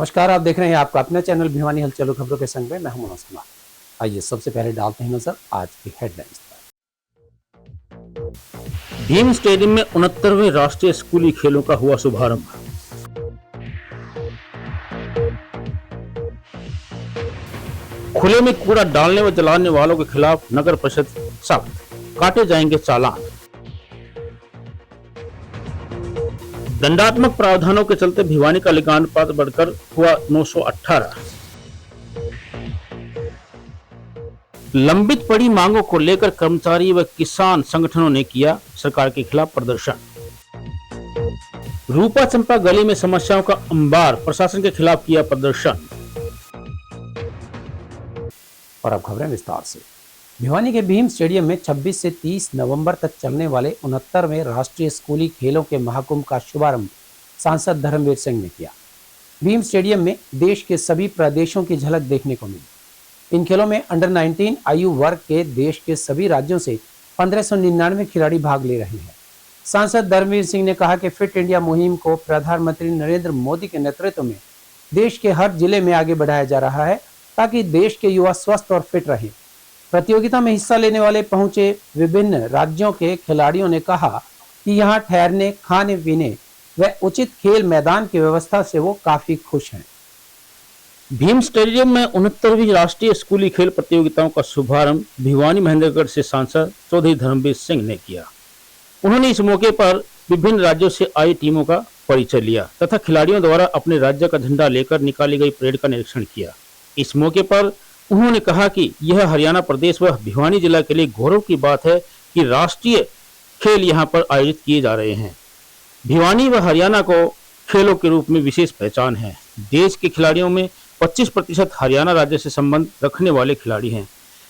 नमस्कार, आप देख रहे हैं आपका अपना चैनल भिवानी हलचल खबरों के संग में मैं हूं मनोज कुमार। आइए सबसे पहले डालते हैं नजर आज की हेडलाइंस पर। भीम स्टेडियम में 69वें राष्ट्रीय स्कूली खेलों का हुआ शुभारंभ। खुले में कूड़ा डालने व जलाने वालों के खिलाफ नगर परिषद सख्त, काटे जाएंगे चालान। दंडात्मक प्रावधानों के चलते भिवानी का लिंगानुपात बढ़कर हुआ 918। लंबित पड़ी मांगों को लेकर कर्मचारी व किसान संगठनों ने किया सरकार के खिलाफ प्रदर्शन। रूपा चंपा गली में समस्याओं का अंबार, प्रशासन के खिलाफ किया प्रदर्शन। और अब खबरें विस्तार से। भिवानी के भीम स्टेडियम में 26 से 30 नवंबर तक चलने वाले 69वें राष्ट्रीय स्कूली खेलों के महाकुंभ का शुभारंभ सांसद धर्मवीर सिंह ने किया। भीम स्टेडियम में देश के सभी प्रदेशों की झलक देखने को मिली। इन खेलों में अंडर 19 आयु वर्ग के देश के सभी राज्यों से 1599 खिलाड़ी भाग ले रहे हैं। सांसद धर्मवीर सिंह ने कहा कि फिट इंडिया मुहिम को प्रधानमंत्री नरेंद्र मोदी के नेतृत्व में देश के हर जिले में आगे बढ़ाया जा रहा है ताकि देश के युवा स्वस्थ और फिट रहें। प्रतियोगिता में हिस्सा लेने वाले पहुंचे विभिन्न राज्यों के खिलाड़ियों ने कहा कि यहां ठहरने, खाने पीने व उचित खेल मैदान की व्यवस्था से वो काफी खुश हैं। भीम स्टेडियम में 69वीं राष्ट्रीय स्कूली खेल प्रतियोगिताओं का शुभारंभ भिवानी महेंद्रगढ़ से सांसद चौधरी धर्मवीर सिंह ने किया। उन्होंने इस मौके पर विभिन्न राज्यों से आई टीमों का परिचय लिया तथा खिलाड़ियों द्वारा अपने राज्य का झंडा लेकर निकाली गई परेड का निरीक्षण किया। इस मौके पर उन्होंने कहा कि यह हरियाणा प्रदेश व भिवानी जिला के लिए गौरव की बात है कि राष्ट्रीय खेल यहां पर आयोजित किए जा रहे हैं। भिवानी व हरियाणा को खेलों के रूप में विशेष पहचान है। देश के खिलाड़ियों में 25% हरियाणा राज्य से संबंध रखने वाले खिलाड़ी हैं।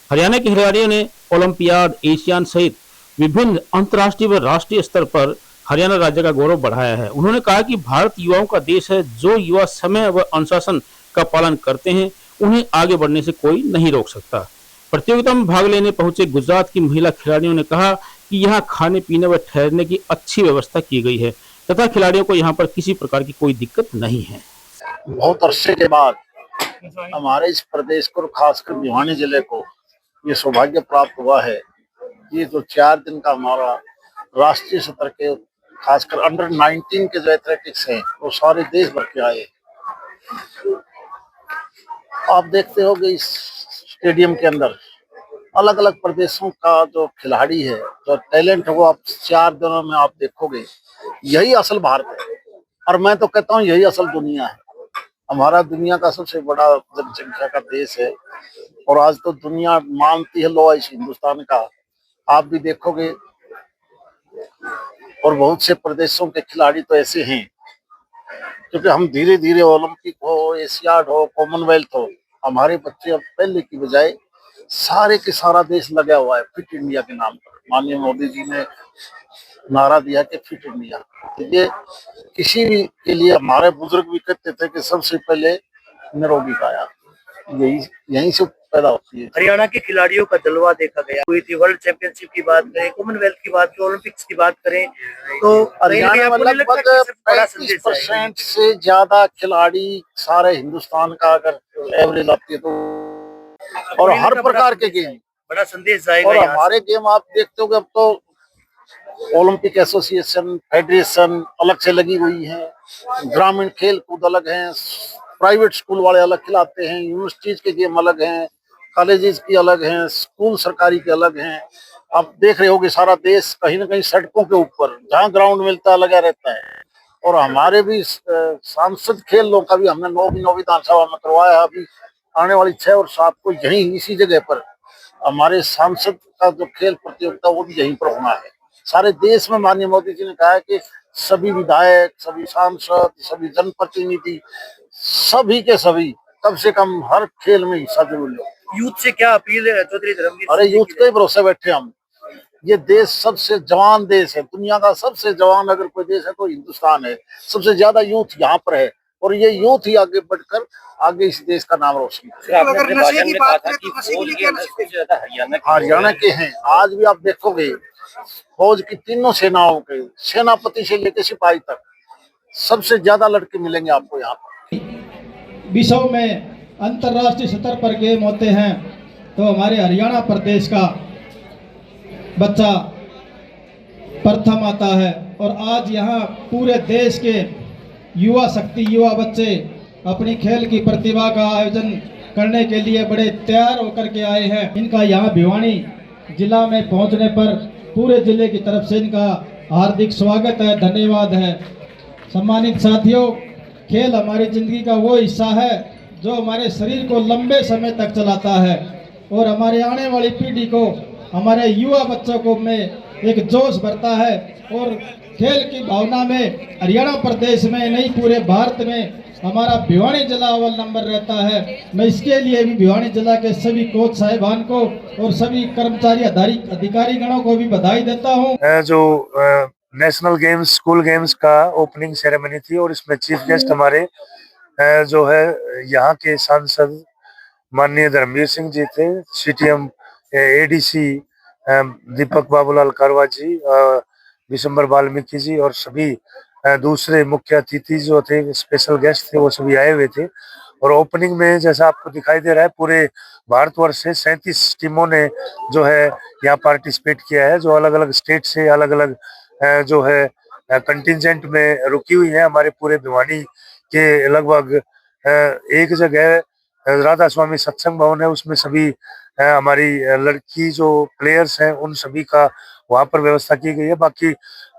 हरियाणा के खिलाड़ियों ने ओलंपियाड, एशियान सहित विभिन्न अंतर्राष्ट्रीय व राष्ट्रीय स्तर पर हरियाणा राज्य का गौरव बढ़ाया है। उन्होंने कहा कि भारत युवाओं का देश है। जो युवा समय व अनुशासन का पालन करते हैं उन्हें आगे बढ़ने से कोई नहीं रोक सकता। प्रतियोगिता में भाग लेने पहुंचे गुजरात की महिला खिलाड़ियों ने कहा कि यहां खाने पीने व ठहरने की अच्छी व्यवस्था की गई है तथा खिलाड़ियों को यहां पर किसी प्रकार की कोई दिक्कत नहीं है। बहुत अरसे के बाद हमारे इस प्रदेश को, खासकर भिवानी जिले को ये सौभाग्य प्राप्त हुआ है। ये जो 4 दिन का हमारा राष्ट्रीय स्तर के, खासकर अंडर 19 के जो एथलेटिक्स हैं वो सारे देश भर के आए। आप देखते हो कि इस स्टेडियम के अंदर अलग अलग प्रदेशों का जो खिलाड़ी है, जो टैलेंट है, वो आप 4 दिनों में आप देखोगे। यही असल भारत है और मैं तो कहता हूँ यही असल दुनिया है। हमारा दुनिया का सबसे बड़ा जनसंख्या का देश है और आज तो दुनिया मानती है लो इस हिंदुस्तान का। आप भी देखोगे और बहुत से प्रदेशों के खिलाड़ी तो ऐसे हैं क्योंकि हम धीरे धीरे ओलंपिक हो, एशियाड हो, कॉमनवेल्थ हो, हमारे बच्चे अब पहले की बजाय सारे के सारा देश लगा हुआ है फिट इंडिया के नाम पर। माननीय मोदी जी ने नारा दिया कि फिट इंडिया। तो ये किसी भी के लिए, हमारे बुजुर्ग भी कहते थे कि सबसे पहले निरोगी काया यहीं से पैदा होती है। हरियाणा के खिलाड़ियों का जलवा देखा गया। हुई थी वर्ल्ड चैंपियनशिप की बात करें, कॉमनवेल्थ की बात करें, ओलंपिक्स की बात करें तो हरियाणा में लगभग 35% से ज्यादा खिलाड़ी सारे हिंदुस्तान का अगर एवरेज आती है तो, और हर प्रकार के गेम बड़ा संदेश जाएगा। और हमारे गेम आप देखते हो अब तो ओलंपिक एसोसिएशन, फेडरेशन अलग से लगी हुई है, ग्रामीण खेल कूद अलग है, प्राइवेट स्कूल वाले अलग खिलाते हैं, यूनिवर्सिटीज के गेम अलग हैं, कॉलेजेस की अलग हैं, स्कूल सरकारी के अलग हैं। आप देख रहे हो कि सारा देश कहीं ना कहीं सड़कों के ऊपर जहाँ ग्राउंड मिलता है लगा रहता है। और हमारे भी सांसद खेलों का भी हमने 9वीं विधानसभा में करवाया। अभी आने वाली 6 और 7 को यहीं इसी जगह पर हमारे सांसद का जो खेल प्रतियोगिता वो भी यहीं पर होना है। सारे देश में माननीय मोदी जी ने कहा है कि सभी विधायक, सभी सांसद, सभी जनप्रतिनिधि, सभी के सभी कम से कम हर खेल में हिस्सा जरूर लो। यूथ से क्या अपील है चौधरी धर्मवीर? अरे यूथ के भरोसे बैठे हम। ये देश सबसे जवान देश है, दुनिया का सबसे जवान अगर कोई देश है तो हिंदुस्तान है। सबसे ज्यादा यूथ यहाँ पर है और ये यूथ ही आगे बढ़कर आगे इस देश का नाम रोशन हरियाणा के हैं। आज भी आप देखोगे फौज की तीनों सेनाओं के सेनापति से लेकर सिपाही तक सबसे ज्यादा लड़के मिलेंगे आपको यहाँ पर। विश्व में अंतर्राष्ट्रीय स्तर पर गेम होते हैं तो हमारे हरियाणा प्रदेश का बच्चा प्रथम आता है। और आज यहाँ पूरे देश के युवा शक्ति, युवा बच्चे अपनी खेल की प्रतिभा का आयोजन करने के लिए बड़े तैयार होकर के आए हैं। इनका यहाँ भिवानी जिला में पहुँचने पर पूरे जिले की तरफ से इनका हार्दिक स्वागत है, धन्यवाद है। सम्मानित साथियों, खेल हमारी ज़िंदगी का वो हिस्सा है जो हमारे शरीर को लंबे समय तक चलाता है और हमारे आने वाली पीढ़ी को, हमारे युवा बच्चों को में एक जोश भरता है। और खेल की भावना में हरियाणा प्रदेश में नहीं पूरे भारत में हमारा भिवानी जिला अव्वल नंबर रहता है। मैं इसके लिए भी भिवानी जिला के सभी कोच साहिबान को और सभी कर्मचारी अधिकारी गणों को भी बधाई देता हूँ। जो नेशनल गेम्स, स्कूल गेम्स का ओपनिंग सेरेमनी थी और इसमें चीफ गेस्ट हमारे जो है यहाँ के सांसद माननीय धर्मवीर सिंह जी थे, सीटीएम एडीसी दीपक बाबूलाल कारवा जी, विशंबर वाल्मीकि जी और सभी दूसरे मुख्य अतिथि जो थे, स्पेशल गेस्ट थे, वो सभी आए हुए थे। और ओपनिंग में जैसा आपको दिखाई दे रहा है पूरे भारतवर्ष से 37 टीमों ने जो है यहाँ पार्टिसिपेट किया है, जो अलग अलग स्टेट से अलग अलग जो है कंटिजेंट में रुकी हुई है। हमारे पूरे भिवानी के लगभग एक जगह राधा स्वामी सत्संग भवन है, उसमें सभी हमारी लड़की जो प्लेयर्स हैं उन सभी का वहां पर व्यवस्था की गई है। बाकी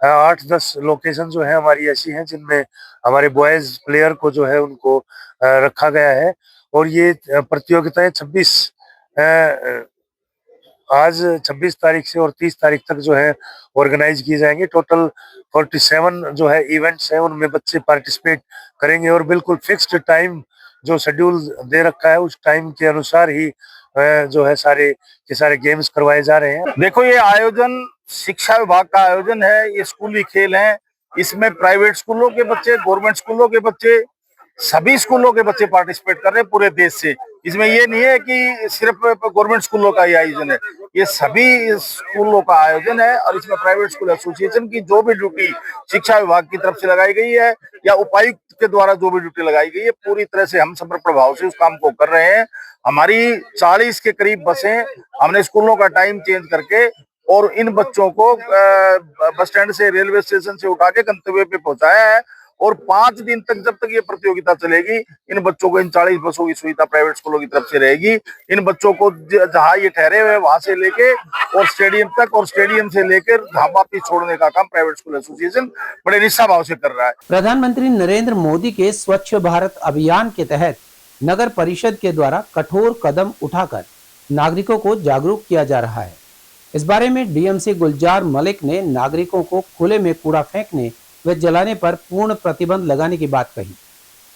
8-10 लोकेशन जो है हमारी ऐसी हैं जिनमें हमारे बॉयज प्लेयर को जो है उनको रखा गया है। और ये प्रतियोगिताएं 26 आज 26 तारीख से और 30 तारीख तक जो है ऑर्गेनाइज की जाएंगी। टोटल 47 जो है इवेंट्स हैं, उनमें बच्चे पार्टिसिपेट करेंगे और बिल्कुल फिक्स्ड टाइम जो शेड्यूल दे रखा है उस टाइम के अनुसार ही जो है सारे के सारे गेम्स करवाए जा रहे हैं। देखो, ये आयोजन शिक्षा विभाग का आयोजन है, ये स्कूली खेल है। इसमें प्राइवेट स्कूलों के बच्चे, गवर्नमेंट स्कूलों के बच्चे, सभी स्कूलों के बच्चे पार्टिसिपेट कर रहे हैं पूरे देश से। इसमें ये नहीं है कि सिर्फ गवर्नमेंट स्कूलों का ही आयोजन है, ये सभी स्कूलों का आयोजन है। और इसमें प्राइवेट स्कूल एसोसिएशन की जो भी ड्यूटी शिक्षा विभाग की तरफ से लगाई गई है या उपायुक्त के द्वारा जो भी ड्यूटी लगाई गई है, पूरी तरह से हम सब प्रभाव से उस काम को कर रहे हैं। हमारी 40 के करीब बसें हमने स्कूलों का टाइम चेंज करके और इन बच्चों को बस स्टैंड से, रेलवे स्टेशन से उठा के गंतव्य पे पहुंचाया है। और 5 दिन तक, जब तक ये प्रतियोगिता चलेगी, इन बच्चों को इन 40 बसों की सुविधा प्राइवेट स्कूलों की तरफ से रहेगी। इन बच्चों को जहां ये ठहरे हुए वहां से लेके और स्टेडियम तक, और स्टेडियम से लेकर जहां वापिस छोड़ने का काम प्राइवेट स्कूल एसोसिएशन बड़े निष्ठा भाव से कर रहा है। प्रधानमंत्री नरेंद्र मोदी के स्वच्छ भारत अभियान के तहत नगर परिषद के द्वारा कठोर कदम उठाकर नागरिकों को जागरूक किया जा रहा है। इस बारे में डीएमसी गुलजार मलिक ने नागरिकों को खुले में कूड़ा फेंकने व जलाने पर पूर्ण प्रतिबंध लगाने की बात कही।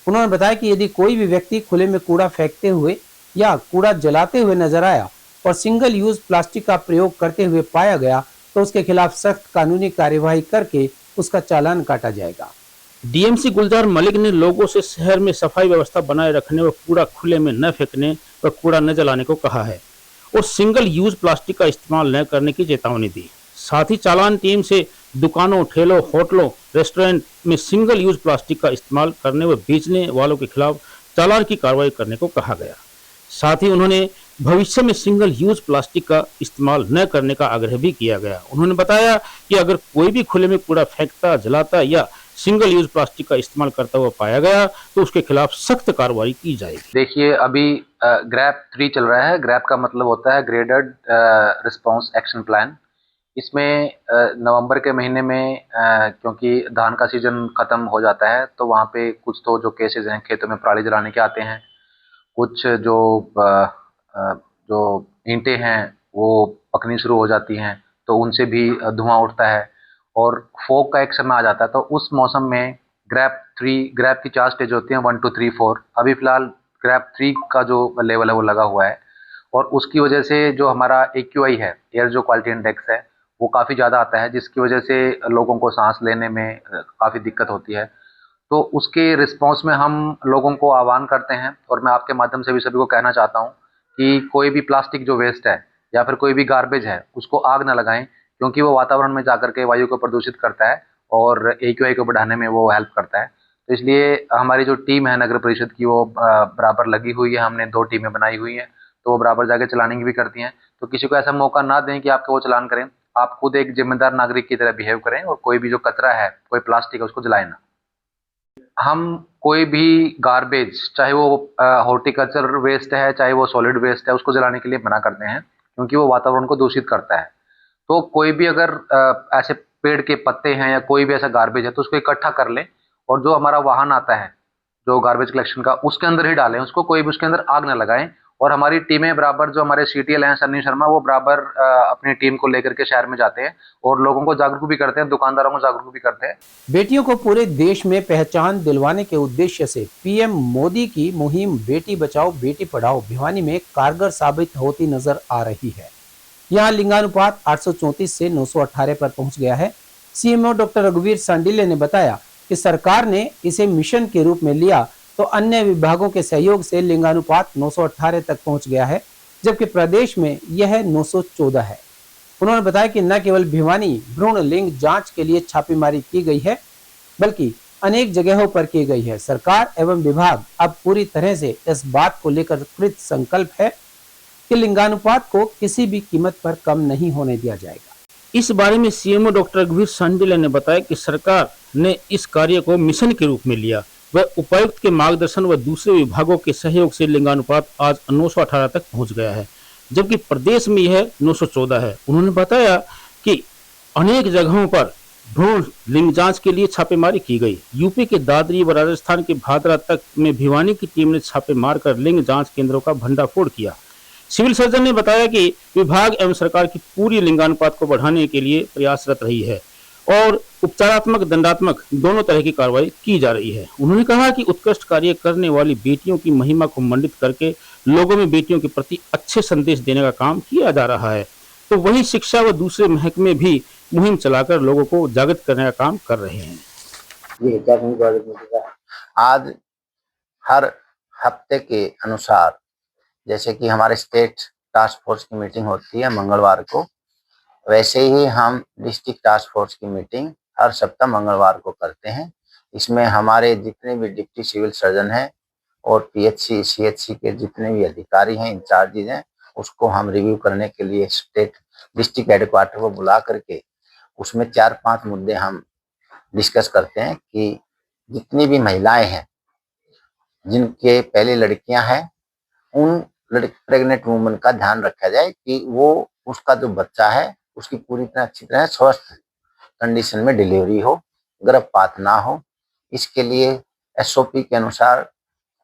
उन्होंने बताया कि यदि कोई भी व्यक्ति खुले में कूड़ा फेंकते हुए या कूड़ा जलाते हुए नजर आया और सिंगल यूज प्लास्टिक का प्रयोग करते हुए पाया गया तो उसके खिलाफ सख्त कानूनी कार्यवाही करके उसका चालान काटा जाएगा। डीएमसी गुलजार मलिक ने लोगों से शहर में सफाई व्यवस्था बनाए रखने व कूड़ा खुले में न फेंकने व कूड़ा न जलाने को कहा है और सिंगल यूज प्लास्टिक का इस्तेमाल न करने की चेतावनी दी। साथ ही चालान टीम से दुकानों, ठेलों, होटलों, रेस्टोरेंट में सिंगल यूज प्लास्टिक का इस्तेमाल करने व बेचने वालों के खिलाफ चालान की कार्रवाई करने को कहा गया। साथ ही उन्होंने भविष्य में सिंगल यूज प्लास्टिक का इस्तेमाल न करने का आग्रह भी किया गया। उन्होंने बताया कि अगर कोई भी खुले में कूड़ा फेंकता, जलाता या सिंगल यूज प्लास्टिक का इस्तेमाल करता हुआ पाया गया तो उसके खिलाफ सख्त कार्रवाई की जाएगी। देखिए, अभी ग्रैप 3 चल रहा है। ग्रैप का मतलब होता है ग्रेडेड रिस्पांस एक्शन प्लान। इसमें नवंबर के महीने में क्योंकि धान का सीजन खत्म हो जाता है तो वहाँ पे कुछ तो जो केसेस हैं खेतों में पराली जलाने के आते हैं, कुछ जो ईंटें हैं वो पकनी शुरू हो जाती हैं तो उनसे भी धुआं उठता है और फोग का एक समय आ जाता है। तो उस मौसम में ग्रैप की 4 स्टेज होती हैं, 1 2 3 4। अभी फिलहाल ग्रैप 3 का जो लेवल है वो लगा हुआ है और उसकी वजह से जो हमारा AQI है, एयर जो क्वालिटी इंडेक्स है, वो काफ़ी ज़्यादा आता है, जिसकी वजह से लोगों को सांस लेने में काफ़ी दिक्कत होती है। तो उसके रिस्पॉन्स में हम लोगों को आह्वान करते हैं और मैं आपके माध्यम से भी सभी को कहना चाहता हूँ कि कोई भी प्लास्टिक जो वेस्ट है या फिर कोई भी गार्बेज है उसको आग न लगाएं, क्योंकि वो वातावरण में जाकर के वायु को प्रदूषित करता है और AQI को बढ़ाने में वो हेल्प करता है। तो इसलिए हमारी जो टीम है नगर परिषद की वो बराबर लगी हुई है। हमने 2 टीमें बनाई हुई हैं, तो वो बराबर जाके चलानिंग भी करती हैं। तो किसी को ऐसा मौका ना दें कि आपके वो चालान करें। आप खुद एक जिम्मेदार नागरिक की तरह बिहेव करें और कोई भी जो कचरा है, कोई प्लास्टिक है, उसको जलाएं ना। हम कोई भी गार्बेज, चाहे वो हॉर्टिकल्चर वेस्ट है, चाहे वो सॉलिड वेस्ट है, उसको जलाने के लिए मना करते हैं, क्योंकि वो वातावरण को दूषित करता है। तो कोई भी अगर ऐसे पेड़ के पत्ते हैं या कोई भी ऐसा गार्बेज है, तो उसको इकट्ठा कर लें और जो हमारा वाहन आता है जो गार्बेज कलेक्शन का, उसके अंदर ही डालें उसको, कोई भी उसके अंदर आग ना लगाएं। और हमारी टीमें बराबर, जो हमारे सीटीएल हैं सन्नी शर्मा, वो बराबर अपनी टीम को लेकर के शहर में जाते हैं और लोगों को जागरूक भी करते हैं, दुकानदारों को जागरूक भी करते हैं। बेटियों को पूरे देश में पहचान दिलवाने के उद्देश्य से पीएम मोदी की मुहिम बेटी बचाओ बेटी पढ़ाओ भिवानी में कारगर साबित होती नजर आ रही है। यहाँ लिंगानुपात 834 से 918 पर पहुंच गया है। सीएमओ डॉक्टर रघुवीर सांडिल्य ने बताया कि सरकार ने इसे मिशन के रूप में लिया तो अन्य विभागों के सहयोग से लिंगानुपात 918 तक पहुंच गया है, जबकि प्रदेश में यह 914 है। उन्होंने बताया कि न केवल भिवानी भ्रूण लिंग जांच के लिए छापेमारी की गई है, बल्कि अनेक जगहों पर की गई है। सरकार एवं विभाग अब पूरी तरह से इस बात को लेकर कृत संकल्प है कि लिंगानुपात को किसी भी कीमत पर कम नहीं होने दिया जाएगा। इस बारे में सीएमओ डॉक्टर रघुवीर सांडिल्य ने बताया कि सरकार ने इस कार्य को मिशन के रूप में लिया। वह उपायुक्त के मार्गदर्शन व दूसरे विभागों के सहयोग से लिंगानुपात आज 918 तक पहुंच गया है, जबकि प्रदेश में यह 914 है। उन्होंने बताया कि अनेक जगहों पर भ्रूण लिंग जांच के लिए छापेमारी की गई। यूपी के दादरी व राजस्थान के भादरा तक में भिवानी की टीम ने छापे मारकर लिंग जांच केंद्रों का भंडाफोड़ किया। सिविल सर्जन ने बताया कि विभाग एवं सरकार की पूरी लिंगानुपात को बढ़ाने के लिए प्रयासरत रही है और उपचारात्मक दंडात्मक दोनों तरह की कार्रवाई की जा रही है। उन्होंने कहा कि उत्कृष्ट कार्य करने वाली बेटियों की महिमा को मंडित करके लोगों में बेटियों के प्रति अच्छे संदेश देने का काम किया जा रहा है। तो वहीं शिक्षा व दूसरे महकमे भी मुहिम चलाकर लोगों को जागृत करने का काम कर रहे हैं। आज हर हफ्ते के अनुसार, जैसे कि हमारे स्टेट टास्क फोर्स की मीटिंग होती है मंगलवार को, वैसे ही हम डिस्ट्रिक्ट टास्क फोर्स की मीटिंग हर सप्ताह मंगलवार को करते हैं। इसमें हमारे जितने भी डिप्टी सिविल सर्जन हैं और पीएचसी सीएचसी के जितने भी अधिकारी हैं, इंचार्जेज हैं, उसको हम रिव्यू करने के लिए स्टेट डिस्ट्रिक्ट हेडक्वार्टर को बुला करके उसमें 4-5 मुद्दे हम डिस्कस करते हैं कि जितनी भी महिलाएं हैं जिनके पहले लड़कियां हैं, उन प्रेग्नेंट वुमन का ध्यान रखा जाए कि वो उसका जो बच्चा है उसकी पूरी तरह अच्छी तरह स्वस्थ कंडीशन में डिलीवरी हो, गर्भपात ना हो। इसके लिए एसओपी के अनुसार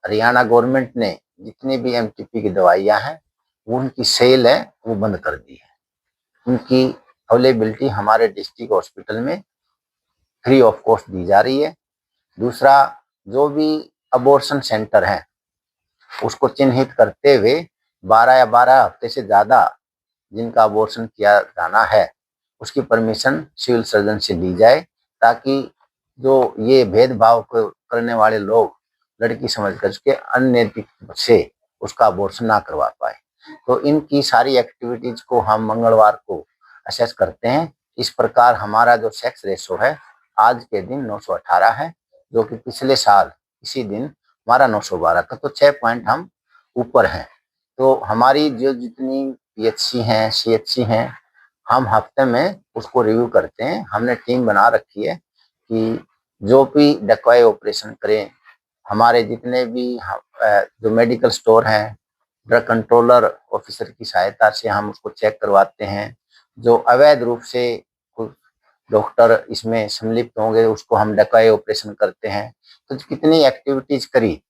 हरियाणा गवर्नमेंट ने जितनी भी एमटीपी की दवाइयां हैं वो उनकी सेल है वो बंद कर दी है। उनकी अवेलेबिलिटी हमारे डिस्ट्रिक्ट हॉस्पिटल में फ्री ऑफ कॉस्ट दी जा रही है। दूसरा, जो भी अबॉर्शन सेंटर हैं उसको चिन्हित करते हुए 12 या 12 हफ्ते से ज़्यादा जिनका अबॉर्शन किया जाना है उसकी परमिशन सिविल सर्जन से ली जाए, ताकि जो ये भेदभाव को करने वाले लोग लड़की समझ कर उसके अनैतिक से उसका अबॉर्शन ना करवा पाए। तो इनकी सारी एक्टिविटीज को हम मंगलवार को असेस करते हैं। इस प्रकार हमारा जो सेक्स रेशो है आज के दिन 918 है, जो कि पिछले साल इसी दिन हमारा 912 था, तो 6 पॉइंट हम ऊपर हैं। तो हमारी जो जितनी पीएचसी हैं सीएचसी हैं, हम हफ्ते में उसको रिव्यू करते हैं। हमने टीम बना रखी है कि जो भी डकवाई ऑपरेशन करें, हमारे जितने भी जो मेडिकल स्टोर हैं, ड्रग कंट्रोलर ऑफिसर की सहायता से हम उसको चेक करवाते हैं। जो अवैध रूप से डॉक्टर इसमें सम्मिलित होंगे उसको हम डकवाई ऑपरेशन करते हैं। तो कितनी एक्टिविटीज करी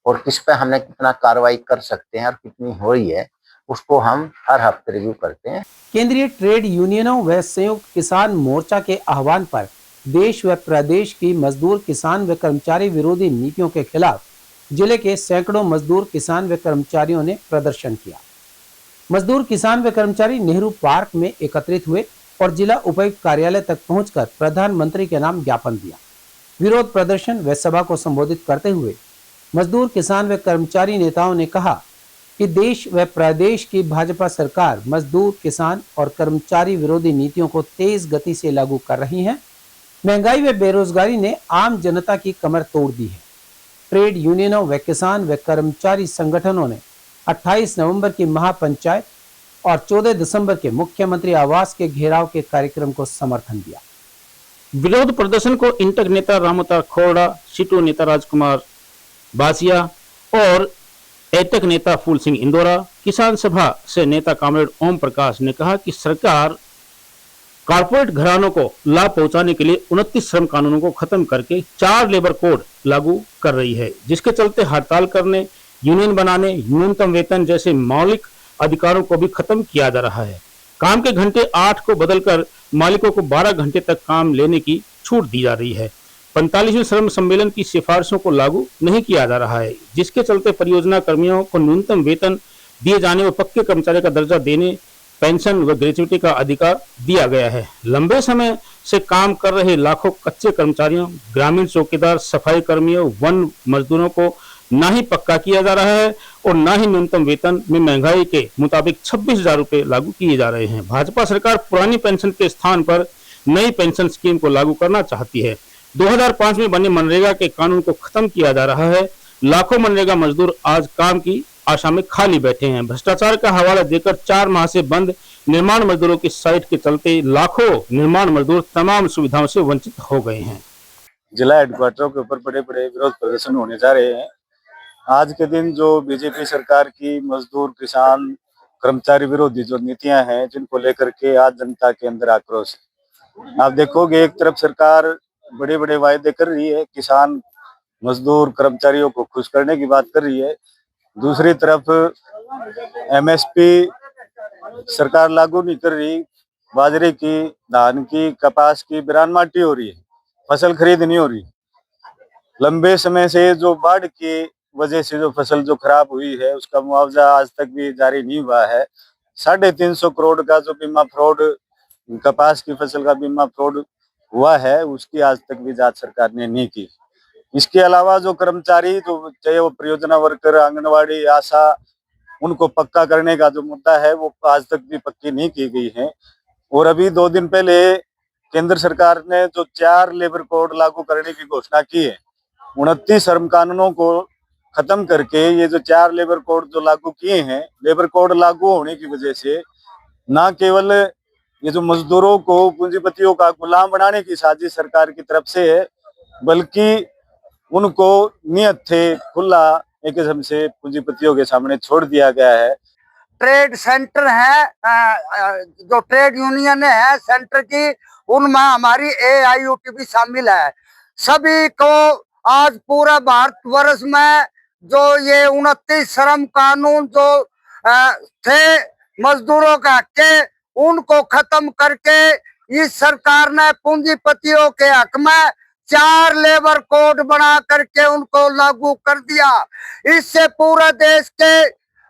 और किस पे हमने कितना कार्रवाई कर सकते हैं और कितनी हो रही है, उसको हम हर हफ्ते रिव्यू करते हैं। केंद्रीय ट्रेड यूनियनों व संयुक्त किसान मोर्चा के आह्वान पर देश व प्रदेश की मजदूर किसान व कर्मचारी विरोधी नीतियों के खिलाफ जिले के सैकड़ों मजदूर किसान व कर्मचारियों ने प्रदर्शन किया। मजदूर किसान व कर्मचारी नेहरू पार्क में एकत्रित हुए और जिला उपायुक्त कार्यालय तक पहुंचकर प्रधानमंत्री के नाम ज्ञापन दिया। विरोध प्रदर्शन व सभा को संबोधित करते हुए मजदूर किसान व कर्मचारी नेताओं ने कहा कि देश व प्रदेश की भाजपा सरकार मजदूर किसान और कर्मचारी विरोधी नीतियों को तेज गति से लागू कर रही है महंगाई व बेरोजगारी ने आम जनता की कमर तोड़ दी है। ट्रेड यूनियनों व किसान व कर्मचारी संगठनों ने 28 नवंबर की महापंचायत और 14 दिसंबर के मुख्यमंत्री आवास के घेराव के कार्यक्रम को समर्थन दिया। विरोध प्रदर्शन को इंटक नेता रामोता खोड़ा, सीटू नेता राजकुमार बासिया और एटक नेता फूल सिंह इंदौरा, किसान सभा से नेता कामरेड ओम प्रकाश ने कहा कि सरकार कारपोरेट घरानों को लाभ पहुंचाने के लिए 29 श्रम कानूनों को खत्म करके 4 लेबर कोड लागू कर रही है, जिसके चलते हड़ताल करने, यूनियन बनाने, न्यूनतम वेतन जैसे मौलिक अधिकारों को भी खत्म किया जा रहा है। काम के घंटे 8 को बदलकर मालिकों को 12 घंटे तक काम लेने की छूट दी जा रही है। 45वें श्रम सम्मेलन की सिफारिशों को लागू नहीं किया जा रहा है, जिसके चलते परियोजना कर्मियों को न्यूनतम वेतन दिए जाने व पक्के कर्मचारी का दर्जा देने, पेंशन व ग्रेच्युटी का अधिकार दिया गया है। लंबे समय से काम कर रहे लाखों कच्चे कर्मचारियों, ग्रामीण चौकीदार, सफाई कर्मियों, वन मजदूरों को ना ही पक्का किया जा रहा है और ना ही न्यूनतम वेतन में महंगाई के मुताबिक 26,000 रुपए लागू किए जा रहे हैं। भाजपा सरकार पुरानी पेंशन के स्थान पर नई पेंशन स्कीम को लागू करना चाहती है। 2005 में बने मनरेगा के कानून को खत्म किया जा रहा है। लाखों मनरेगा मजदूर आज काम की आशा में खाली बैठे हैं। भ्रष्टाचार का हवाला देकर 4 माह से बंद निर्माण मजदूरों की साइट के चलते लाखों निर्माण मजदूर तमाम सुविधाओं से वंचित हो गए हैं। जिला हेडक्वार्टरों के ऊपर बड़े बड़े विरोध प्रदर्शन होने जा रहे हैं। आज के दिन जो बीजेपी सरकार की मजदूर, किसान, कर्मचारी विरोधी जो नीतियां हैं, जिनको लेकर के आज जनता के अंदर आक्रोश है। आप देखोगे एक तरफ सरकार बड़े बड़े वायदे कर रही है, किसान, मजदूर, कर्मचारियों को खुश करने की बात कर रही है, दूसरी तरफ एमएसपी सरकार लागू नहीं कर रही। बाजरे की, धान की, कपास की बिरान माटी हो रही है, फसल खरीद नहीं हो रही। लंबे समय से जो बाढ़ की वजह से जो फसल जो खराब हुई है, उसका मुआवजा आज तक भी जारी नहीं हुआ है। 350 करोड़ का जो बीमा फ्रॉड, कपास की फसल का बीमा फ्रॉड हुआ है, उसकी आज तक भी जांच सरकार ने नहीं की। इसके अलावा जो कर्मचारी, जो चाहे वो परियोजना वर्कर, आंगनवाड़ी, आशा, उनको पक्का करने का जो मुद्दा है, वो आज तक भी पक्की नहीं की गई है। और अभी 2 दिन पहले केंद्र सरकार ने जो 4 लेबर कोड लागू करने की घोषणा की है, 29 श्रम कानूनों को खत्म करके ये जो 4 लेबर कोड जो लागू किए हैं, लेबर कोड लागू होने की वजह से न केवल ये जो मजदूरों को, पूंजीपतियों का गुलाम बनाने की साजिश सरकार की तरफ से है, बल्कि उनको नियत थे खुला एक किस्म से पूंजीपतियों के सामने छोड़ दिया गया है। ट्रेड सेंटर है, जो ट्रेड यूनियन है सेंटर की, उनमें हमारी AIUT भी शामिल है। सभी को आज पूरा भारतवर्ष में जो ये 29 श्रम कानून जो थे मजदूरों का के, उनको खत्म करके इस सरकार ने पूंजीपतियों के हक में 4 लेबर कोड बना करके उनको लागू कर दिया। इससे पूरे देश के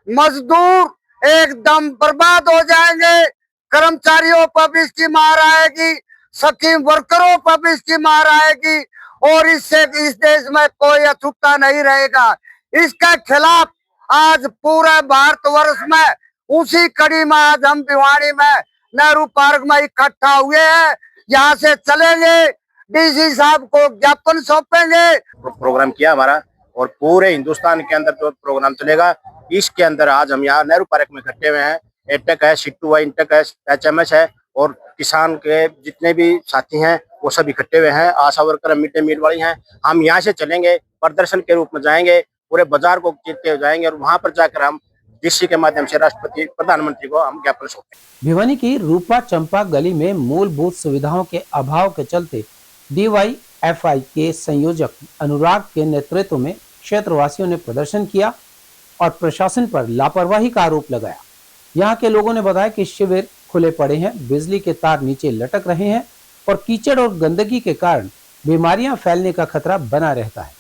मजदूर एकदम बर्बाद हो जाएंगे। कर्मचारियों पर भी इसकी मार आएगी, स्कीम वर्करों पर भी इसकी मार आएगी और इससे इस देश में कोई अछूता नहीं रहेगा। इसके खिलाफ आज पूरे भारतवर्ष में उसी कड़ी में आज हम भिवानी में नेहरू पार्क में इकट्ठा हुए हैं। यहाँ से चलेंगे, DC साहब को ज्ञापन सौंपेंगे। प्रोग्राम किया हमारा और पूरे हिंदुस्तान के अंदर जो प्रोग्राम चलेगा, इसके अंदर आज हम यहाँ नेहरू पार्क में इकट्ठे हुए हैं। एटेक है, सिट्टू है, इंटक है, HMS है और किसान के जितने भी साथी हैं वो सब इकट्ठे हुए हैं। आशा वर्कर, मिड डे मील वाली हैं। हम यहाँ से चलेंगे, प्रदर्शन के रूप में जाएंगे, पूरे बाजार को चीरते हुए जाएंगे और वहां पर जाकर हम DC के माध्यम से राष्ट्रपति, प्रधानमंत्री को हम ज्ञापन सौंपेंगे। भिवानी की रूपा चंपा गली में मूलभूत सुविधाओं के अभाव के चलते DYFI के संयोजक अनुराग के नेतृत्व में क्षेत्रवासियों ने प्रदर्शन किया और प्रशासन पर लापरवाही का आरोप लगाया। यहाँ के लोगों ने बताया कि शिविर खुले पड़े हैं, बिजली के तार नीचे लटक रहे हैं और कीचड़ और गंदगी के कारण बीमारियां फैलने का खतरा बना रहता है।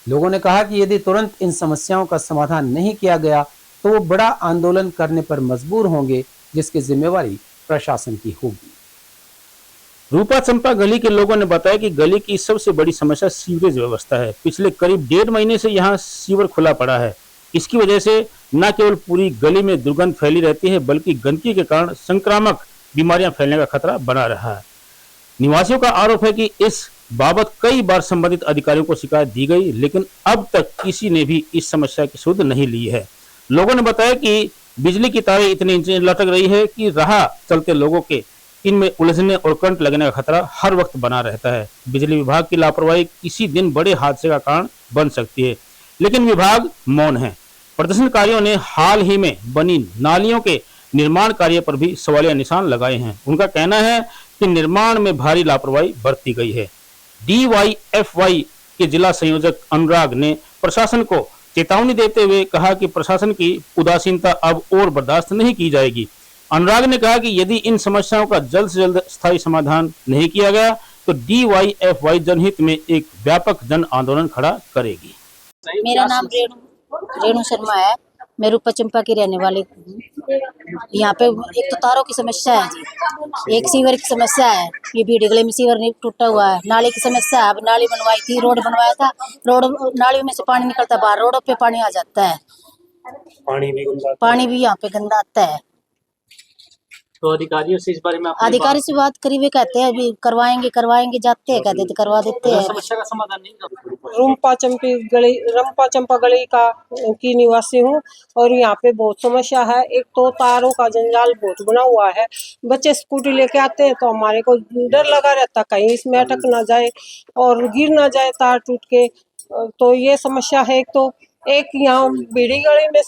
लोगों ने कहा कि यदि तुरंत इन समस्याओं का समाधान नहीं किया गया तो वो बड़ा आंदोलन करने पर मजबूर होंगे, जिसकी जिम्मेवारी प्रशासन की होगी। रूपा चंपा गली के लोगों ने बताया कि गली की सबसे बड़ी समस्या सीवरेज व्यवस्था है। पिछले करीब 1.5 महीने से यहाँ सीवर खुला पड़ा है। इसकी वजह से न केवल पूरी गली में दुर्गंध फैली रहती है, बल्कि गंदगी के कारण संक्रामक बीमारियां फैलने का खतरा बना रहा है। निवासियों का आरोप है कि इस बाबत कई बार संबंधित अधिकारियों को शिकायत दी गई, लेकिन अब तक किसी ने भी इस समस्या की सुध नहीं ली है। लोगों ने बताया कि बिजली की तारें इतनी नीचे लटक रही है कि राह चलते लोगों के इनमें उलझने और करंट लगने का खतरा हर वक्त बना रहता है। बिजली विभाग की लापरवाही किसी दिन बड़े हादसे का कारण बन सकती है, लेकिन विभाग मौन है। प्रदर्शनकारियों ने हाल ही में बनी नालियों के निर्माण कार्य पर भी सवालिया निशान लगाए हैं। उनका कहना है कि निर्माण में भारी लापरवाही बरती गई है। DYFY के जिला संयोजक अनुराग ने प्रशासन को चेतावनी देते हुए कहा कि प्रशासन की उदासीनता अब और बर्दाश्त नहीं की जाएगी। अनुराग ने कहा कि यदि इन समस्याओं का जल्द से जल्द स्थायी समाधान नहीं किया गया तो DYFY जनहित में एक व्यापक जन आंदोलन खड़ा करेगी। मेरा नाम रेणु शर्मा है। मैं रूपा चंपा की रहने वाली हूँ। यहाँ पे एक तो तारों की समस्या है जी, एक सीवर की समस्या है। ये बीड़ी गली में सीवर नहीं टूटा हुआ है। नाली की समस्या है। अब नाली बनवाई थी, रोड बनवाया था, रोड नाली में से पानी निकलता है बाहर, रोडों पे पानी आ जाता है। पानी भी यहाँ पे गंदा आता है। तो अधिकारियों से इस बारे में अधिकारी से बात करी, वे कहते हैं अभी करवाएंगे जाते हैं, कहते करवा देते हैं। समस्या का समाधान नहीं कर। रंपा चंपा गली की निवासी हूँ और यहाँ पे बहुत समस्या है। एक तो तारों का जंजाल बहुत बना हुआ है। बच्चे स्कूटी लेके आते हैं तो हमारे को डर लगा रहता कहीं इसमें अटक ना जाए और गिर ना जाए तार टूट के। तो ये समस्या है। एक यहाँ बीड़ी गली में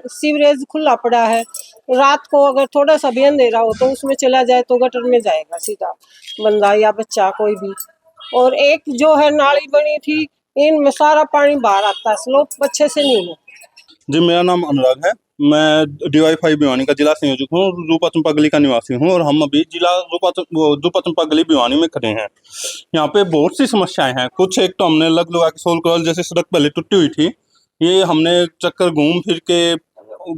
सीवरेज खुला पड़ा है। रात को अगर थोड़ा सा भी अंधेरा हो तो उसमें चला जाए तो गटर में जाएगा सीधा बंदा या बच्चा कोई भी। और एक जो है नाली बनी थी, इनमें सारा पानी बाहर आता है, स्लोप अच्छे से नहीं है। जी, मेरा नाम अनुराग है। मैं DYFY भिवानी का जिला संयोजक हूँ, रूपा चंपा गली का निवासी हूँ और हम अभी जिला रूपा चंपा गली भिवानी में खड़े हैं। यहाँ पे बहुत सी समस्याएं हैं। कुछ एक तो हमने लग लगा के सोल कॉल जैसे सड़क पहले टूटी हुई थी, ये हमने चक्कर घूम फिर के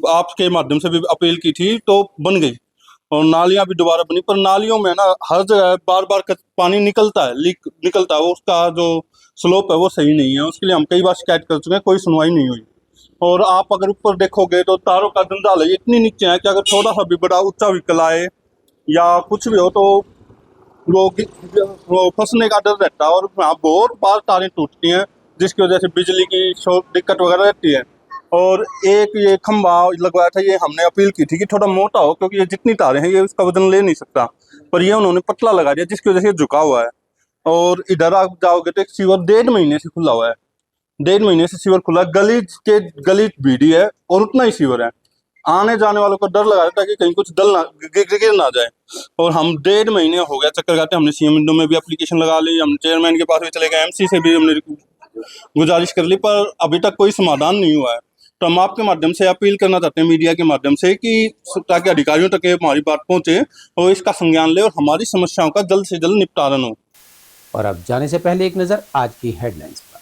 आपके माध्यम से भी अपील की थी तो बन गई और नालियां भी दोबारा बनी, पर नालियों में ना हर जगह बार बार पानी निकलता है, लीक निकलता है। उसका जो स्लोप है वो सही नहीं है। उसके लिए हम कई बार शिकायत कर चुके हैं, कोई सुनवाई नहीं हुई। और आप अगर ऊपर देखोगे तो तारों का जंजाल है इतनी नीचे है कि अगर थोड़ा सा भी बड़ा ऊंचा व्हीकल आए या कुछ भी हो तो वो फंसने का डर रहता है। और यहाँ बहुत बार तारें टूटती हैं जिसकी वजह से बिजली की दिक्कत वगैरह रहती है। और एक ये खंभा लगवाया था, ये हमने अपील की थी कि थोड़ा मोटा हो क्योंकि ये जितनी तारें हैं ये उसका वजन ले नहीं सकता, पर ये उन्होंने पतला लगा दिया जिसकी वजह से झुका हुआ है। और इधर आप जाओगे तो एक सीवर 1.5 महीने से खुला हुआ है। 1.5 महीने से सीवर खुला, गली बीड़ी है और उतना ही सीवर है। आने जाने वालों को डर लगा रहता है कि कहीं कुछ गिर ना जाए। और हम 1.5 महीने हो गया चक्कर खाते, हमने CM विंडो में भी एप्लीकेशन लगा ली, हम चेयरमैन के पास भी चले गए, MC से भी हमने गुजारिश कर ली, पर अभी तक कोई समाधान नहीं हुआ है। तो हम आपके माध्यम से अपील करना चाहते हैं मीडिया के माध्यम से कि ताकि अधिकारियों तक हमारी बात पहुंचे और इसका संज्ञान ले और हमारी समस्याओं का जल्द से जल्द निपटारण हो। और अब जाने से पहले एक नजर आज की हेडलाइंस पर।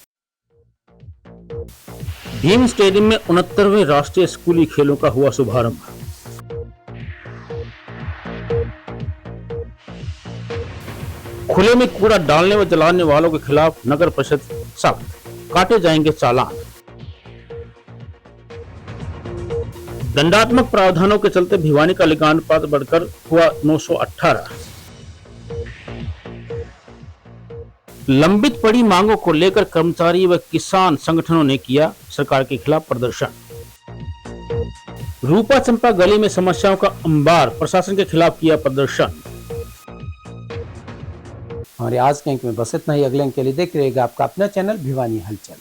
भीम स्टेडियम में 69वें राष्ट्रीय स्कूली खेलों का हुआ शुभारंभ। खुले में कूड़ा डालने व जलाने वालों के खिलाफ नगर परिषद सख्त, काटे जाएंगे चालान। दंडात्मक प्रावधानों के चलते भिवानी का लिगांड बढ़कर हुआ 918। लंबित पड़ी मांगों को लेकर कर्मचारी व किसान संगठनों ने किया सरकार के खिलाफ प्रदर्शन। रूपा चंपा गली में समस्याओं का अंबार, प्रशासन के खिलाफ किया प्रदर्शन। हमारे आज के अंक में बस इतना ही। अगले अंक के लिए देखते रहिएगा आपका अपना चैनल भिवानी हलचल।